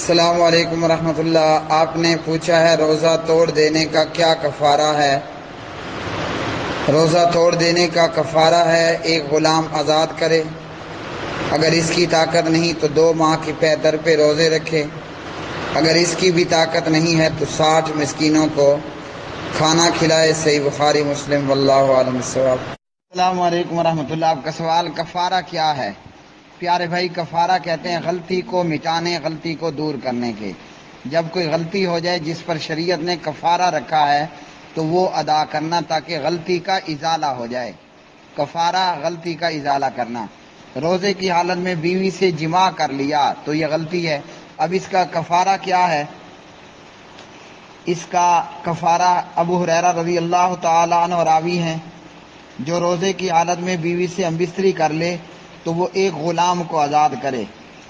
السلام علیکم ورحمۃ اللہ۔ آپ نے پوچھا ہے روزہ توڑ دینے کا کیا کفارہ ہے؟ روزہ توڑ دینے کا کفارہ ہے ایک غلام آزاد کرے، اگر اس کی طاقت نہیں تو 2 ماہ کے پے در پہ روزے رکھے، اگر اس کی بھی طاقت نہیں ہے تو 60 مسکینوں کو کھانا کھلائے۔ صحیح بخاری مسلم، واللہ عالم الصواب۔ السلام علیکم ورحمۃ اللہ۔ آپ کا سوال کفارہ کیا ہے؟ پیارے بھائی، کفارہ کہتے ہیں غلطی کو مٹانے، غلطی کو دور کرنے کے۔ جب کوئی غلطی ہو جائے جس پر شریعت نے کفارہ رکھا ہے تو وہ ادا کرنا تاکہ غلطی کا ازالہ ہو جائے۔ کفارہ غلطی کا ازالہ کرنا۔ روزے کی حالت میں بیوی سے جماع کر لیا تو یہ غلطی ہے، اب اس کا کفارہ کیا ہے؟ اس کا کفارہ ابو ہریرہ رضی اللہ تعالی عنہ راوی ہیں، جو روزے کی حالت میں بیوی سے ہمبستری کر لے تو وہ ایک غلام کو آزاد کرے،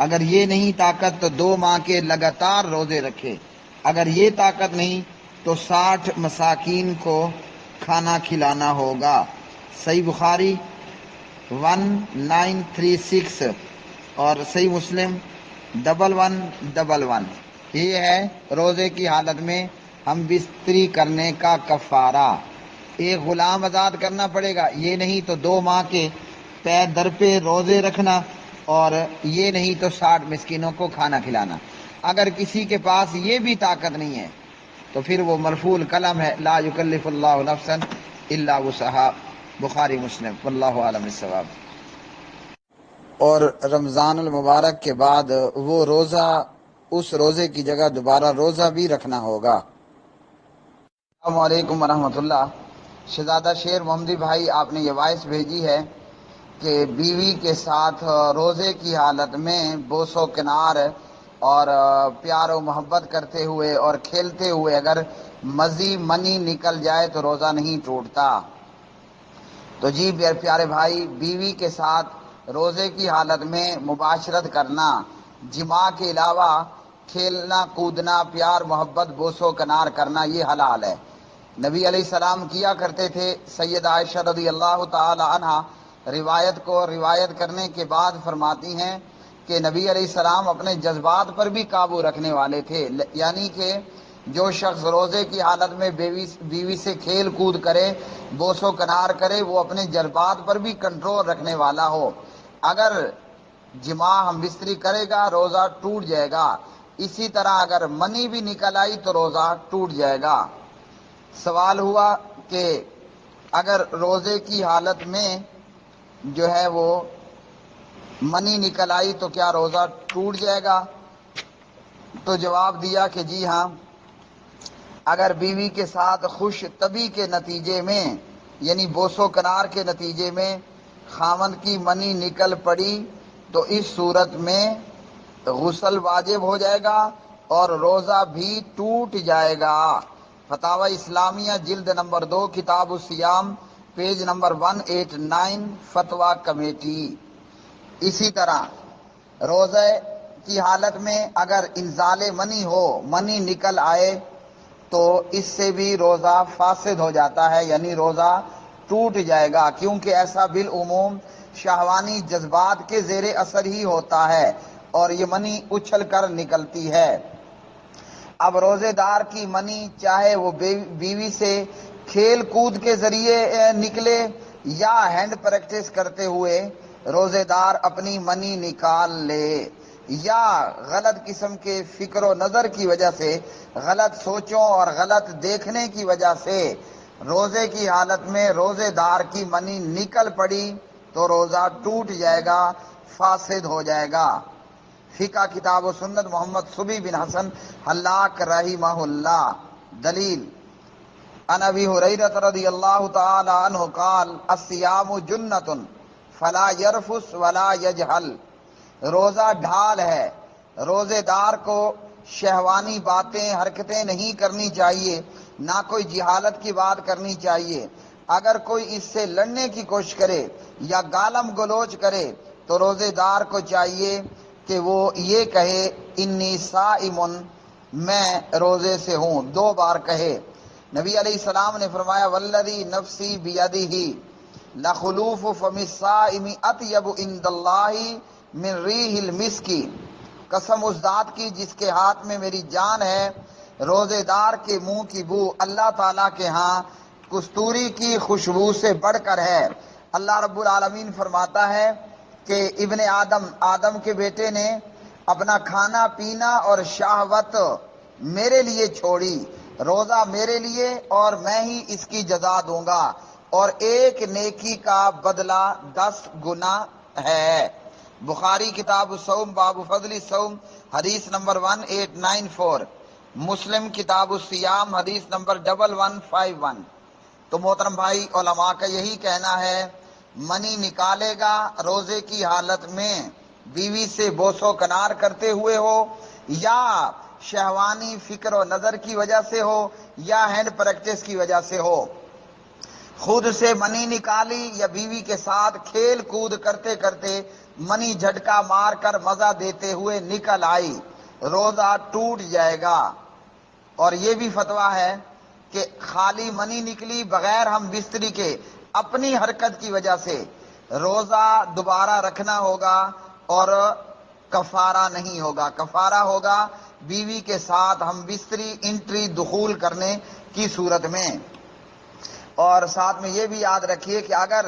اگر یہ نہیں طاقت تو 2 ماہ کے لگاتار روزے رکھے، اگر یہ طاقت نہیں تو 60 مساکین کو کھانا کھلانا ہوگا۔ صحیح بخاری 1936 اور صحیح مسلم 1111۔ یہ ہے روزے کی حالت میں ہم بستری کرنے کا کفارہ۔ ایک غلام آزاد کرنا پڑے گا، یہ نہیں تو 2 ماہ کے پے در پہ روزے رکھنا، اور یہ نہیں تو 60 مسکینوں کو کھانا کھلانا۔ اگر کسی کے پاس یہ بھی طاقت نہیں ہے تو پھر وہ مرفوع القلم ہے، لا یکلف اللہ نفسا الا وسعها۔ بخاری مسلم، واللہ عالم الصواب۔ اور رمضان المبارک کے بعد وہ روزہ، اس روزے کی جگہ دوبارہ روزہ بھی رکھنا ہوگا۔ السلام علیکم ورحمۃ اللہ۔ شہزادہ شیر محمدی بھائی، آپ نے یہ وائس بھیجی ہے کہ بیوی کے ساتھ روزے کی حالت میں بوس و کنار اور پیار و محبت کرتے ہوئے اور کھیلتے ہوئے اگر مزی منی نکل جائے تو روزہ نہیں ٹوٹتا۔ تو جی پیارے بھائی، بیوی کے ساتھ روزے کی حالت میں مباشرت کرنا، جماع کے علاوہ کھیلنا کودنا، پیار محبت بوس و کنار کرنا، یہ حلال ہے۔ نبی علیہ السلام کیا کرتے تھے۔ سید عائشہ رضی اللہ تعالی عنہ روایت کرنے کے بعد فرماتی ہیں کہ نبی علیہ السلام اپنے جذبات پر بھی قابو رکھنے والے تھے، یعنی کہ جو شخص روزے کی حالت میں بیوی سے کھیل کود کرے، بوس و کنار کرے، وہ اپنے جذبات پر بھی کنٹرول رکھنے والا ہو۔ اگر جماع ہم بستری کرے گا روزہ ٹوٹ جائے گا، اسی طرح اگر منی بھی نکل آئی تو روزہ ٹوٹ جائے گا۔ سوال ہوا کہ اگر روزے کی حالت میں جو ہے وہ منی نکل آئی تو کیا روزہ ٹوٹ جائے گا؟ تو جواب دیا کہ جی ہاں، اگر بیوی کے ساتھ خوش طبی کے نتیجے میں، یعنی بوس و کنار کے نتیجے میں خاوند کی منی نکل پڑی تو اس صورت میں غسل واجب ہو جائے گا اور روزہ بھی ٹوٹ جائے گا۔ فتاوی اسلامیہ جلد نمبر 2 کتاب الصیام پیج نمبر 189 فتویٰ کمیٹی۔ اسی طرح روزے کی حالت میں اگر انزال منی ہو، منی نکل آئے تو اس سے بھی روزہ فاسد ہو جاتا ہے، یعنی روزہ ٹوٹ جائے گا، کیونکہ ایسا بالعموم شہوانی جذبات کے زیر اثر ہی ہوتا ہے اور یہ منی اچھل کر نکلتی ہے۔ اب روزے دار کی منی چاہے وہ بیوی سے کھیل کود کے ذریعے نکلے یا ہینڈ پریکٹس کرتے ہوئے روزے دار اپنی منی نکال لے، یا غلط قسم کے فکر و نظر کی وجہ سے، غلط سوچوں اور غلط دیکھنے کی وجہ سے روزے کی حالت میں روزے دار کی منی نکل پڑی تو روزہ ٹوٹ جائے گا، فاسد ہو جائے گا۔ فقہ کتاب و سنت محمد صبی بن حسن حلاق رحمہ اللہ۔ دلیل عن ابی ہریرہ رضی اللہ تعالی عنہ قال الصیام جنۃ فلا یرفث ولا یجہل۔ روزہ ڈھال ہے، روزے دار کو شہوانی باتیں حرکتیں نہیں کرنی چاہیے، نہ کوئی جہالت کی بات کرنی چاہیے۔ اگر کوئی اس سے لڑنے کی کوشش کرے یا گالم گلوچ کرے تو روزے دار کو چاہیے کہ وہ یہ کہے انی صائم، میں روزے سے ہوں، 2 بار کہے۔ نبی علیہ السلام نے فرمایا والذی نفسی بیدہ لخلوف فم الصائم اطیب عند اللہ من ریح المسک قسم اس ذات کی جس کے ہاتھ میں میری جان ہے، روزے دار کے منہ کی بو اللہ تعالیٰ کے ہاں کستوری کی خوشبو سے بڑھ کر ہے۔ اللہ رب العالمین فرماتا ہے کہ ابن آدم کے بیٹے نے اپنا کھانا پینا اور شہوت میرے لیے چھوڑی، روزہ میرے لیے، اور میں ہی اس کی جزا دوں گا، اور ایک نیکی کا بدلہ 10 گنا ہے۔ بخاری کتاب الصوم باب فضل الصوم حدیث نمبر 1894، مسلم کتاب الصیام حدیث نمبر 1151۔ تو محترم بھائی، علماء کا یہی کہنا ہے، منی نکالے گا روزے کی حالت میں، بیوی سے بوس و کنار کرتے ہوئے ہو، یا شہوانی فکر و نظر کی وجہ سے ہو، یا ہینڈ پریکٹس کی وجہ سے ہو، خود سے منی نکالی یا بیوی کے ساتھ کھیل کود کرتے کرتے منی جھٹکا مار کر مزہ دیتے ہوئے نکل آئی، روزہ ٹوٹ جائے گا۔ اور یہ بھی فتویٰ ہے کہ خالی منی نکلی بغیر ہم بستری کے اپنی حرکت کی وجہ سے روزہ دوبارہ رکھنا ہوگا اور کفارہ نہیں ہوگا۔ کفارہ ہوگا بیوی کے ساتھ ہم بستری انٹری دخول کرنے کی صورت میں۔ اور ساتھ میں یہ بھی یاد رکھیے کہ اگر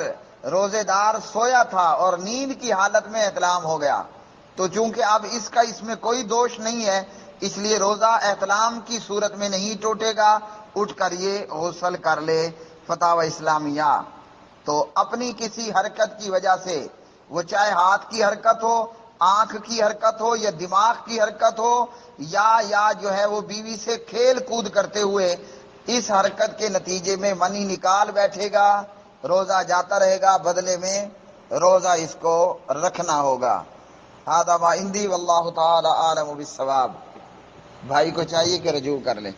روزے دار سویا تھا اور نیند کی حالت میں احتلام ہو گیا تو چونکہ اب اس میں کوئی دوش نہیں ہے، اس لیے روزہ احتلام کی صورت میں نہیں ٹوٹے گا، اٹھ کر یہ غسل کر لے۔ فتاوی اسلامیہ۔ تو اپنی کسی حرکت کی وجہ سے، وہ چاہے ہاتھ کی حرکت ہو، آنکھ کی حرکت ہو، یا دماغ کی حرکت ہو، یا جو ہے وہ بیوی سے کھیل کود کرتے ہوئے اس حرکت کے نتیجے میں منی نکال بیٹھے گا، روزہ جاتا رہے گا، بدلے میں روزہ اس کو رکھنا ہوگا۔ هذا ما عندي واللہ تعالی اعلم بالصواب۔ بھائی کو چاہیے کہ رجوع کر لیں۔